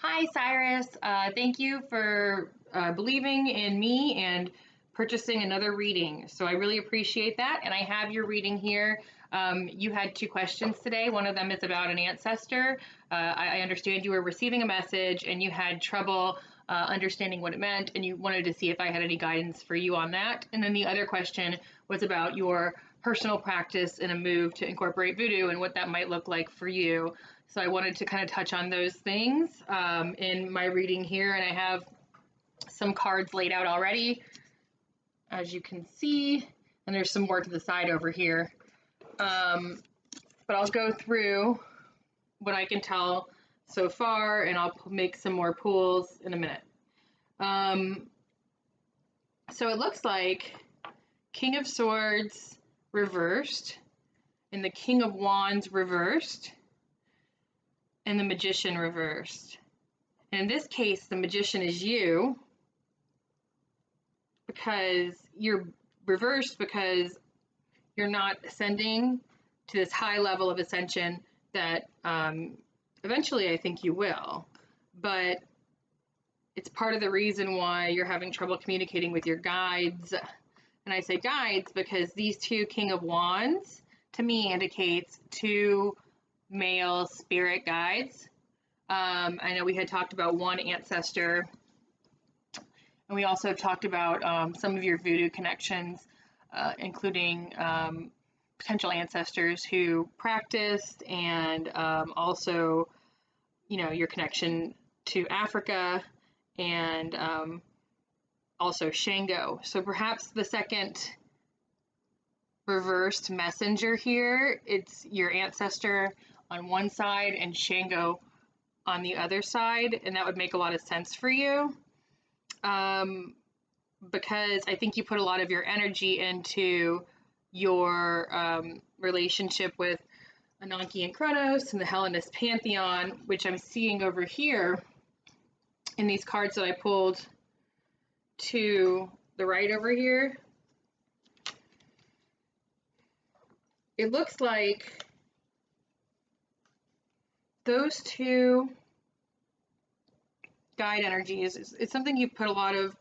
Hi, Cyrus. Thank you for believing in me and purchasing another reading. So I really appreciate that. And I have your reading here. You had two questions today. One of them is about an ancestor. I understand you were receiving a message and you had trouble understanding what it meant, and you wanted to see if I had any guidance for you on that. And then the other question was about your personal practice in a move to incorporate voodoo and what that might look like for you. So I wanted to kind of touch on those things in my reading here, and I have some cards laid out already, as you can see, and there's some more to the side over here. But I'll go through what I can tell so far, and I'll make some more pulls in a minute. So it looks like King of Swords reversed, and the King of Wands reversed, and the Magician reversed. And in this case, the Magician is you, because you're reversed because you're not ascending to this high level of ascension that eventually I think you will. But it's part of the reason why you're having trouble communicating with your guides. And I say guides because these two King of Wands to me indicates two male spirit guides. I know we had talked about one ancestor, and we also talked about some of your voodoo connections, including potential ancestors who practiced, and also, you know, your connection to Africa, and also Shango. So perhaps the second reversed messenger here, it's your ancestor on one side and Shango on the other side, and that would make a lot of sense for you, because I think you put a lot of your energy into your relationship with Ananke and Kronos and the Hellenist pantheon, which I'm seeing over here in these cards that I pulled to the right over here. It looks like those two guide energies, it's something you put a lot of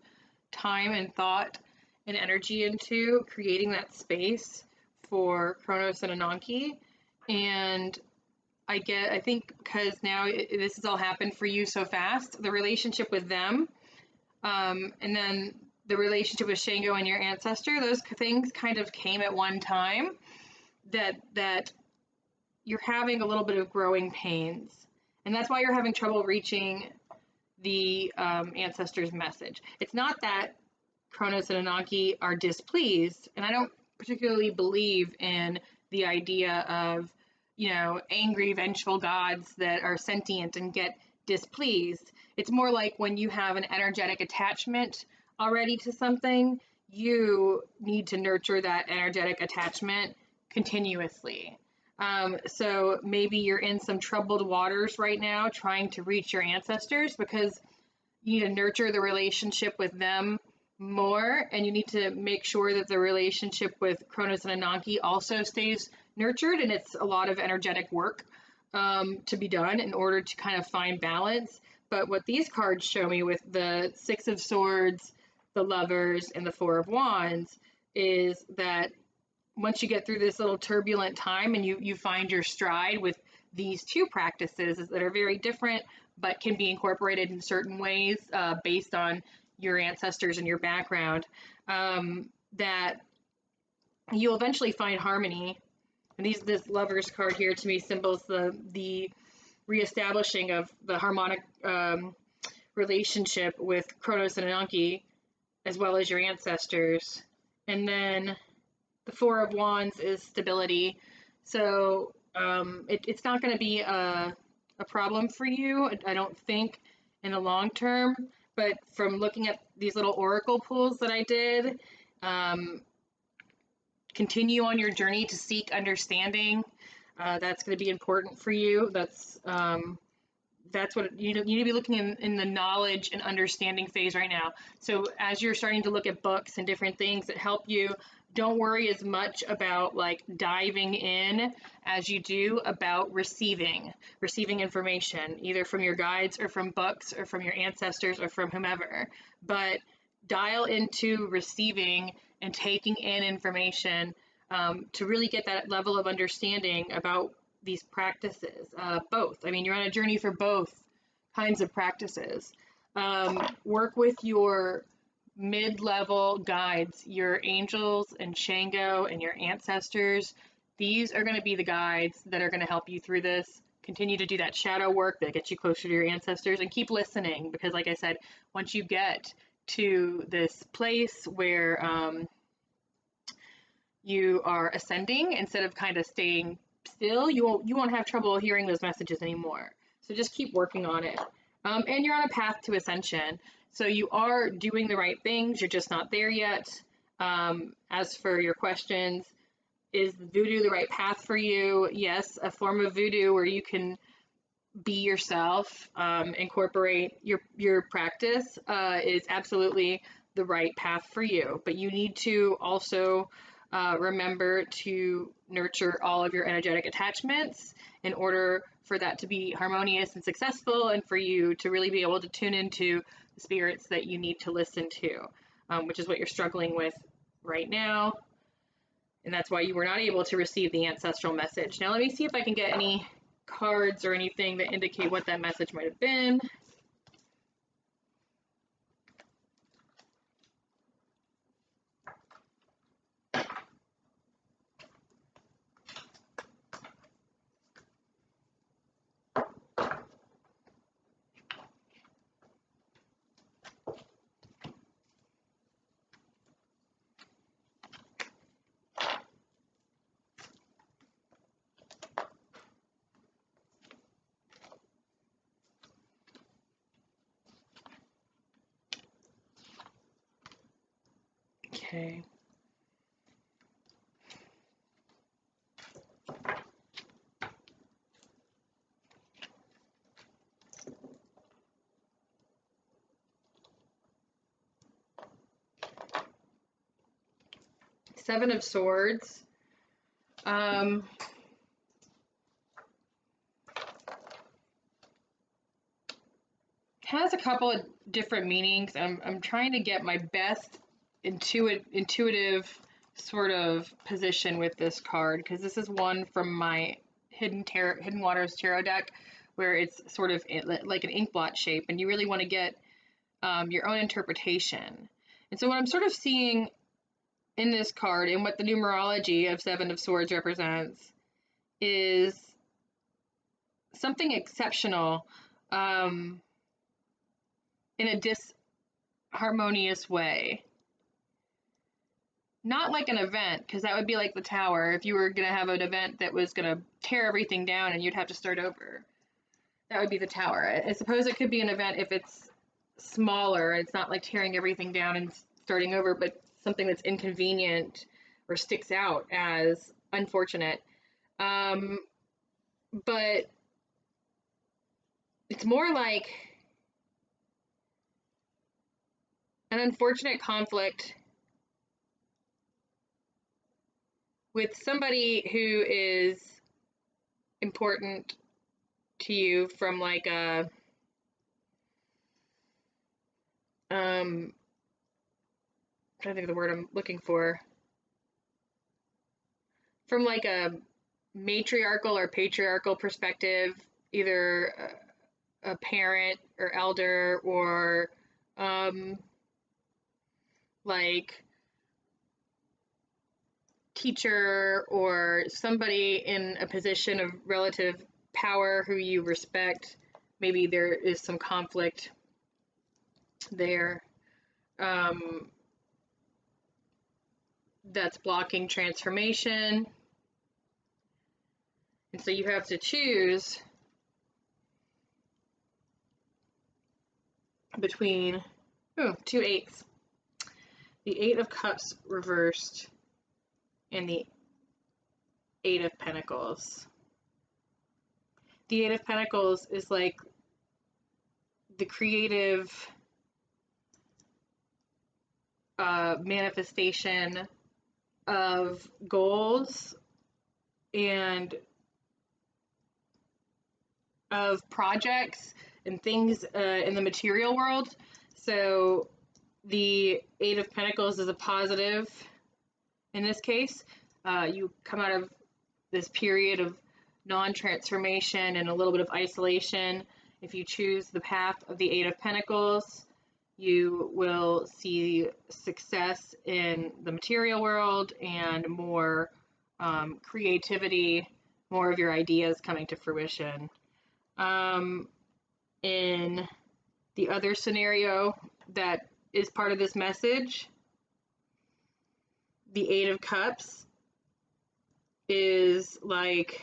time and thought and energy into, creating that space for Kronos and Ananke. And I think because now this has all happened for you so fast, the relationship with them, and then the relationship with Shango and your ancestor, those things kind of came at one time, that you're having a little bit of growing pains. And that's why you're having trouble reaching the ancestor's message. It's not that Kronos and Ananke are displeased, and I don't particularly believe in the idea of, you know, angry, vengeful gods that are sentient and get displeased. It's more like when you have an energetic attachment already to something, you need to nurture that energetic attachment continuously. So maybe you're in some troubled waters right now trying to reach your ancestors because you need to nurture the relationship with them more, and you need to make sure that the relationship with Kronos and Ananke also stays nurtured, and it's a lot of energetic work to be done in order to kind of find balance. But what these cards show me with the Six of Swords, the Lovers, and the Four of Wands is that once you get through this little turbulent time and you find your stride with these two practices that are very different but can be incorporated in certain ways based on your ancestors and your background, that you'll eventually find harmony. And this Lovers card here to me symbols the reestablishing of the harmonic relationship with Kronos and Ananke, as well as your ancestors. And then the Four of Wands is stability. So it's not going to be a problem for you, I don't think, in the long term. But from looking at these little oracle pulls that I did, continue on your journey to seek understanding. That's going to be important for you. That's what you need to be looking in the knowledge and understanding phase right now. So as you're starting to look at books and different things that help you don't worry as much about like diving in as you do about receiving information, either from your guides or from books or from your ancestors or from whomever. But dial into receiving and taking in information, to really get that level of understanding about these practices. Both. I mean, you're on a journey for both kinds of practices. Work with your mid-level guides, your angels and Shango and your ancestors. These are going to be the guides that are going to help you through this. Continue to do that shadow work that gets you closer to your ancestors, and keep listening, because like I said, once you get to this place where you are ascending instead of kind of staying still, you won't have trouble hearing those messages anymore. So just keep working on it. And you're on a path to ascension. So you are doing the right things, you're just not there yet. As for your questions, is voodoo the right path for you? Yes, a form of voodoo where you can be yourself, incorporate your practice, is absolutely the right path for you. But you need to also remember to nurture all of your energetic attachments in order for that to be harmonious and successful, and for you to really be able to tune into the spirits that you need to listen to, which is what you're struggling with right now. And that's why you were not able to receive the ancestral message. Now let me see if I can get any cards or anything that indicate what that message might have been. Okay. Seven of Swords. Has a couple of different meanings. I'm trying to get my best intuitive sort of position with this card, because this is one from my Hidden Waters tarot deck, where it's sort of like an ink blot shape, and you really want to get your own interpretation. And so what I'm sort of seeing in this card, and what the numerology of Seven of Swords represents, is something exceptional, in a disharmonious way. Not like an event, because that would be like the Tower. If you were going to have an event that was going to tear everything down and you'd have to start over, that would be the Tower. I suppose it could be an event if it's smaller. It's not like tearing everything down and starting over, but something that's inconvenient or sticks out as unfortunate. But it's more like an unfortunate conflict with somebody who is important to you from like a I'm trying to think of the word I'm looking for, from like a matriarchal or patriarchal perspective, either a parent or elder, or like teacher, or somebody in a position of relative power who you respect. Maybe there is some conflict there that's blocking transformation. And so you have to choose between two eights. The Eight of Cups reversed and the Eight of Pentacles. The Eight of Pentacles is like the creative manifestation of goals and of projects and things in the material world. So the Eight of Pentacles is a positive in this case. You come out of this period of non-transformation and a little bit of isolation. If you choose the path of the Eight of Pentacles, you will see success in the material world and more creativity, more of your ideas coming to fruition. In the other scenario that is part of this message, the Eight of Cups is like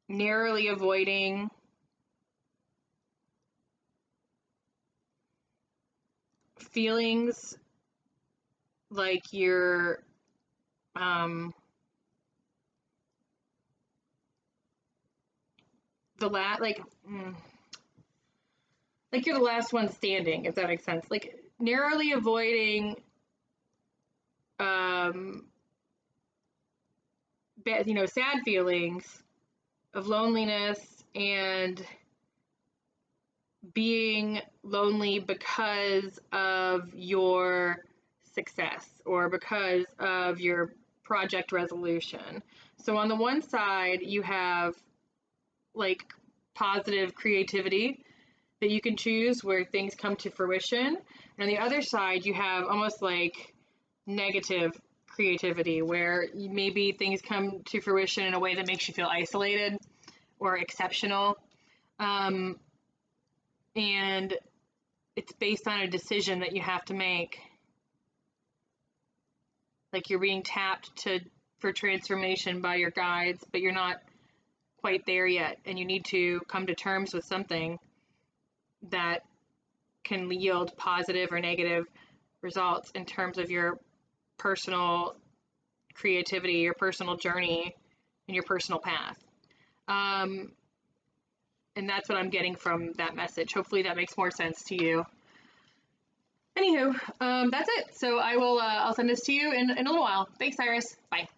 narrowly avoiding feelings like you're like you're the last one standing, if that makes sense. Like narrowly avoiding sad feelings of loneliness and being lonely because of your success or because of your project resolution. So on the one side, you have like positive creativity that you can choose where things come to fruition. And on the other side, you have almost like negative creativity where maybe things come to fruition in a way that makes you feel isolated or exceptional. And it's based on a decision that you have to make. Like you're being tapped for transformation by your guides, but you're not quite there yet. And you need to come to terms with something that can yield positive or negative results in terms of your personal creativity, your personal journey, and your personal path. And that's what I'm getting from that message. Hopefully that makes more sense to you. Anywho, that's it. So I'll send this to you in a little while. Thanks, Cyrus. Bye.